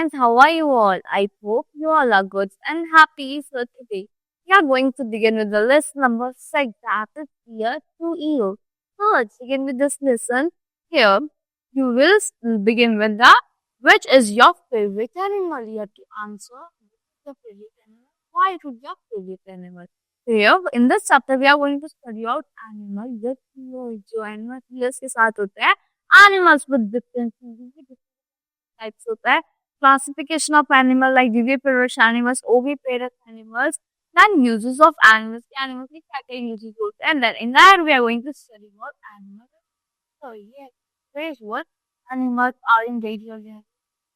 friends, how are you all? I hope you all are good and happy. So today we are going to begin with the list number 6, that is year to year. So let's begin with this lesson. Here you will begin with the which is your favorite animal. You have to answer which is your favorite animal. Why it would be your favorite animal? Here in this chapter we are going to study out animal with ears. जो animal ears के साथ होते हैं animals with different types होता है classification of animal like viviparous animals, oviparous animals, then uses of animals. Animals की क्या क्या uses होते हैं, and then in that we are going to study what animals. So yeah, here's what animals are in danger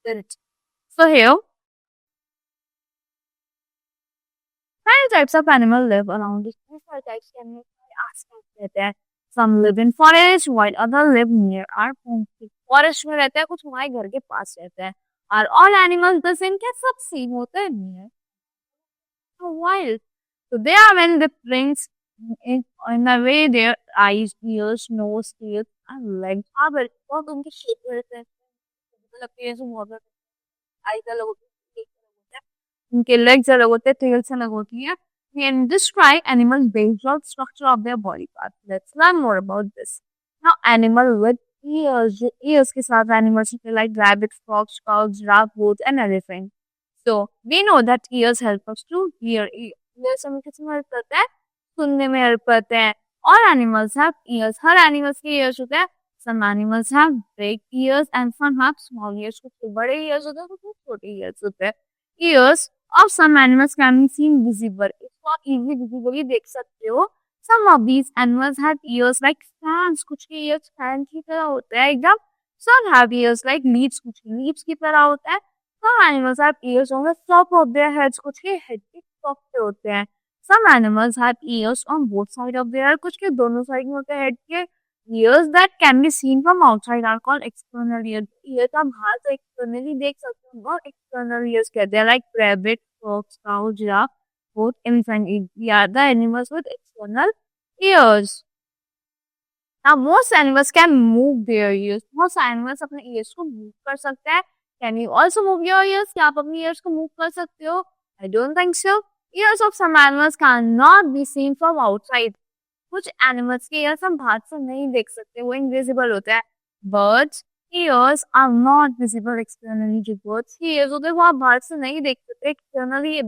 spirit. So here many types of animals live around us. These are types के animals आसपास रहते हैं. Some live in forest while other live near our home. Forest में रहते हैं, कुछ हमारे घर के पास रहते हैं. Are all animals the same? क्या सब सेम होते हैं? नहीं. Wild. So they are when the prints in the way their eyes, ears, nose, tails, and legs are very बहुत उनके शेप रहते हैं. लगते हैं जैसे बहुत eyes अलग होते हैं, उनके legs अलग होते हैं, tails अलग होती है. We can describe animals based on structure of their body parts. Let's learn more about this. Now, animal with ears के साथ animals like rabbit, fox, cow, giraffe, goat, and elephant. So we know that ears help us to hear. Ears हमें किस में help करते हैं? सुनने में help करते हैं. All animals have ears. Her animals के ears होते हैं. Some animals have big ears and some have small ears. कुछ बड़े ears होते हैं, कुछ छोटे ears होते हैं. Ears of some animals can be seen visible. इसको आप easily visibly देख सकते हो. Some of these animals have ears like fans. कुछ के ears fan की तरह होते हैं एकदम. Some have ears like leaves. कुछ के leaves की तरह होता है. Some animals have ears on the top of their heads. कुछ के head के top पे होते हैं. Some animals have ears on both sides of their head. कुछ के दोनों side में होते हैं head के. Ears that can be seen from outside are called external ears. Ears आप बाहर से externally देख सकते हो और external ears कहते हैं like rabbit, fox, cow, giraffe, goat, elephant. They are the animals with external ears. Now most animals can move their ears. Most animals अपने ears को move कर सकते हैं. Can you also move your ears? क्या आप अपनी ears को move कर सकते हो? I don't think so. Ears of some animals cannot be seen from outside. कुछ animals के ears हम बाहर से नहीं देख सकते, वो invisible होते हैं. Birds ears are not visible externally. जो birds के ears होते हैं वो आप बाहर से नहीं देख सकते, externally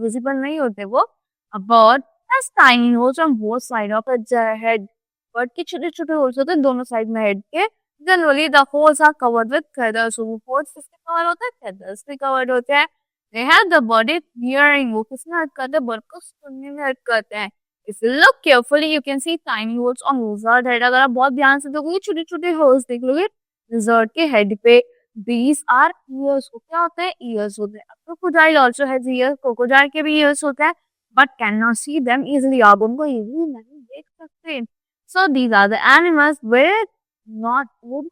visible नहीं होते वो. A bird has tiny holes on both sides of its head. Bird के छोटे छोटे holes होते हैं दोनों side में head के. Generally the holes are covered with feathers. So वो holes किसके cover होते हैं? Feathers से covered होते हैं. They have the body hearing. वो किसमें help करते हैं? Bird को सुनने में help करते हैं. If you look carefully, you can see tiny holes on lizard head. अगर आप बहुत ध्यान से देखोगे छोटे छोटे holes देख लोगे lizard के head पे. These are ears. वो क्या होते हैं? Ears होते हैं. Crocodile also has ears. Crocodile के भी ears होते हैं, but cannot see them easily. आप उनको easily नहीं देख सकते. So these are the animals with not with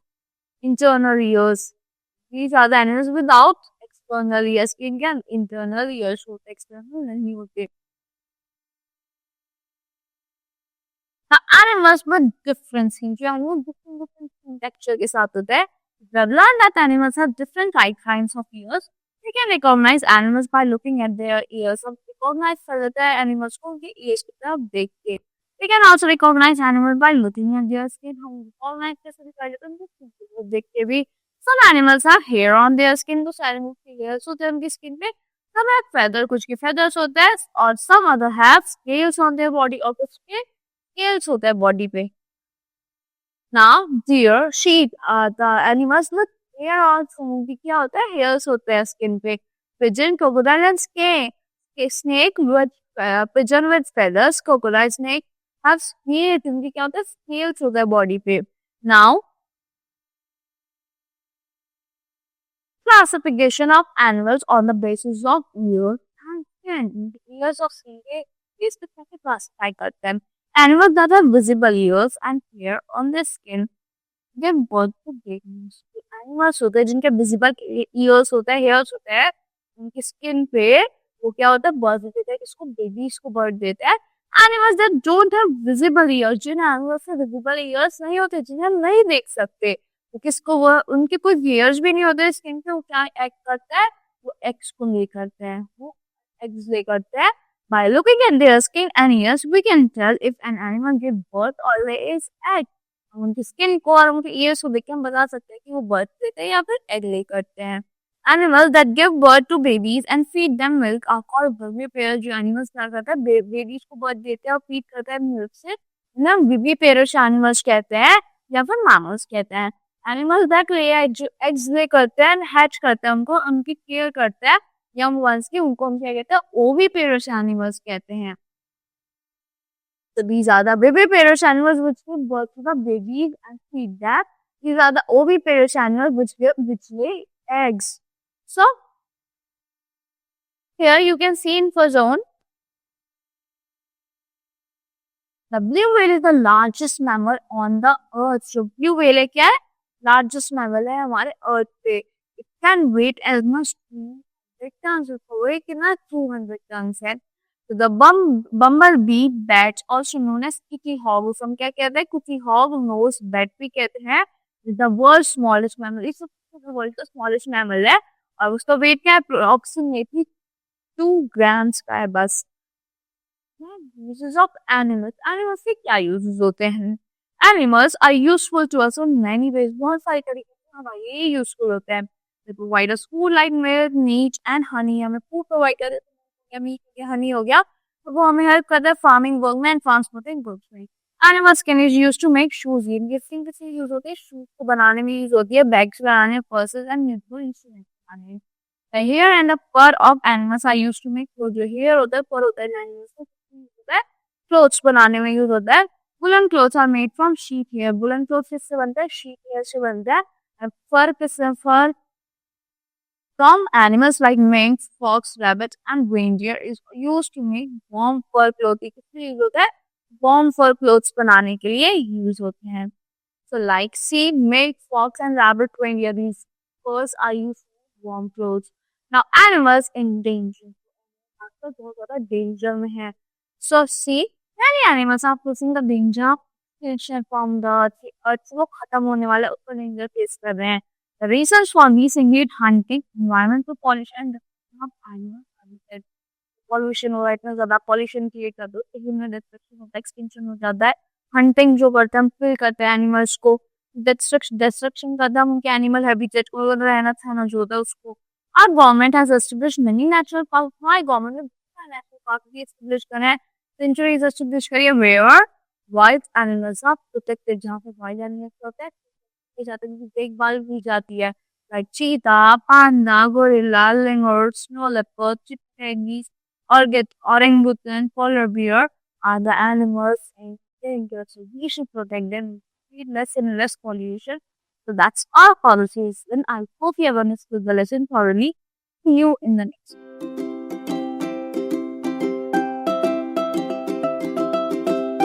internal ears. These are the animals without external ears. इनके internal ears होते हैं, external नहीं होते. Now animals with different skin, जो है वो different texture के साथ होते हैं. We have learned that animals have different kinds of ears. We can recognize animals by looking at their ears. हम recognize कर लेते हैं animals को उनके ears की तरफ देख के. We can also recognize animals by looking at their skin. हम recognize कैसे दिखाई देते हैं उनके skin की तरफ देख के भी. Some animals have hair on their skin. कुछ animals के hairs होते हैं उनकी skin पे. Some have feather, कुछ के feathers होते हैं, और some other have scales on their body, और कुछ के scales होते हैं body पे. Now, deer, sheep are the animals with hair also. उनकी क्या होता है? Hairs होते हैं skin पे. Pigeon, crocodile and snake with pigeon with feathers. Crocodile, snake have scales. उनकी क्या होता है? Scales होते हैं body पे. Now, classification of animals on the basis of ears and skin. Ears of skin के base पे कैसे classify करते हैं? Animals that have visible ears and hair on their skin give birth to babies. Animals होते हैं जिनके visible ears होते हैं, hairs होते हैं, उनकी skin पे वो क्या होता है? birth देते हैं, किसको? babies को birth देते हैं. Animals that don't have visible ears, Jin animals से visible ears नहीं होते, जिन्हें हम नहीं देख सकते, किसको वो उनके कोई हेयर्स भी नहीं होते स्किन पे, वो क्या एक्ट करता है, वो एग्स को ले करते हैं, वो एग्स ले करते हैं। By looking at their skin and ears, we can tell if an animal give birth or lays egg. हम उनकी स्किन को और उनके ईयर्स को देख के हम बता सकते हैं कि वो बर्थ देते हैं या फिर एग ले करते हैं। Animals that give birth to babies and feed them milk are called viviparous। जो एनिमल्स क्या करता है, बेबीज को बर्थ देते हैं और फीड करता है मिल्क से, ना विविपेरस एनिमल्स कहते हैं या फिर मैमल्स कहते हैं। एनिमल्स दैट ले एग्स ले करते हैं, हैच करते हैं उनको, उनकी केयर करते हैं यंग वंस की, उनको हम क्या कहते हैं, ओविपेरस एनिमल्स कहते हैं। So these are the viviparous animals which give birth to the babies and feed them. These are the oviparous animals which lay eggs. So here you can see in for zone, the blue whale is the largest mammal on the earth. So blue whale है क्या है, largest mammal है हमारे earth पे। It can weight as much 200 tons। उसका weight कितना 200 tons है। So the bumblebee bat, also known as kitty hawk, उसको हम क्या कहते हैं, kitty hawk nose bat भी कहते हैं। The world's smallest mammal, इस वर्ल्ड का स्मॉलेस्ट मैमल है और उसका वेट क्या है, अप्रोक्सीमेटली 2 ग्राम्स का है बस। Uses of animals, animals के क्या uses होते हैं? Animals are useful to us in many ways। बहुत सारे तरीके से हमारे ये यूजफुल होते हैं। They provide us food like milk, meat and honey। हमें फूड प्रोवाइड कर देते हैं, मीट हो गया, हनी हो गया, तो वो हमें हेल्प करता है फार्मिंग वर्क में एंड ट्रांसपोर्टिंग वर्क में। Animals can is used to make shoes। ये गिफ्टिंग के लिए यूज होती है, शूज को बनाने में यूज होती है, बैग्स बनाने, पर्सेस एंड म्यूजिकल इंस्ट्रूमेंट्स बनाने में। The hair and the fur of animals are used to make clothes। जो hair होता है, fur होता है एनिमल्स का, होता है क्लोथ्स बनाने में यूज होता है। Woollen clothes are made from sheep hair. Woollen clothes किससे बनता है, शीप हेयर से बनता है। फर किससे, fur from animals like mink, fox, rabbit and reindeer is used to make warm fur clothing। किससे यूज होता है, warm fur clothes बनाने के लिए यूज होते हैं। So like sheep, mink, fox and rabbit, reindeer, these furs are used for warm clothes। Now animals in danger, आजकल बहुत ज्यादा डेंजर में है। So see, many animals are facing the danger of extinction from the earth। वो खत्म होने वाले, उसको डेंजर फेस कर रहे हैं। The reasons for these include hunting, environmental pollution, of animal habitat। Pollution हो रहा है, इतना ज्यादा पॉल्यूशन क्रिएट कर दो तो ह्यूमन डिस्ट्रक्शन होता है, एक्सटिंक्शन हो जाता है। हंटिंग जो करते हैं, हम किल करते हैं एनिमल्स को। डिस्ट्रक्शन करते हैं हम उनके एनिमल हैबिटेट को, रहना सहना जो होता है उसको। Our government has established many natural parks। हमारी गवर्नमेंट ने नेशनल पार्क भी एस्टेब्लिश करे हैं, सेंचुरीज एस्टेब्लिश करी है, where wild animals are protected। जहाँ पे वाइल्ड एनिमल्स होते हैं की जाती है, उनकी देखभाल की जाती है, like cheetah, panda, gorilla, langur, snow leopard, chimpanzees, orangutan, polar bear are the animals in danger, so we should protect them, create less and less pollution। So that's our policies, and I hope you have understood the lesson thoroughly. See you in the next one.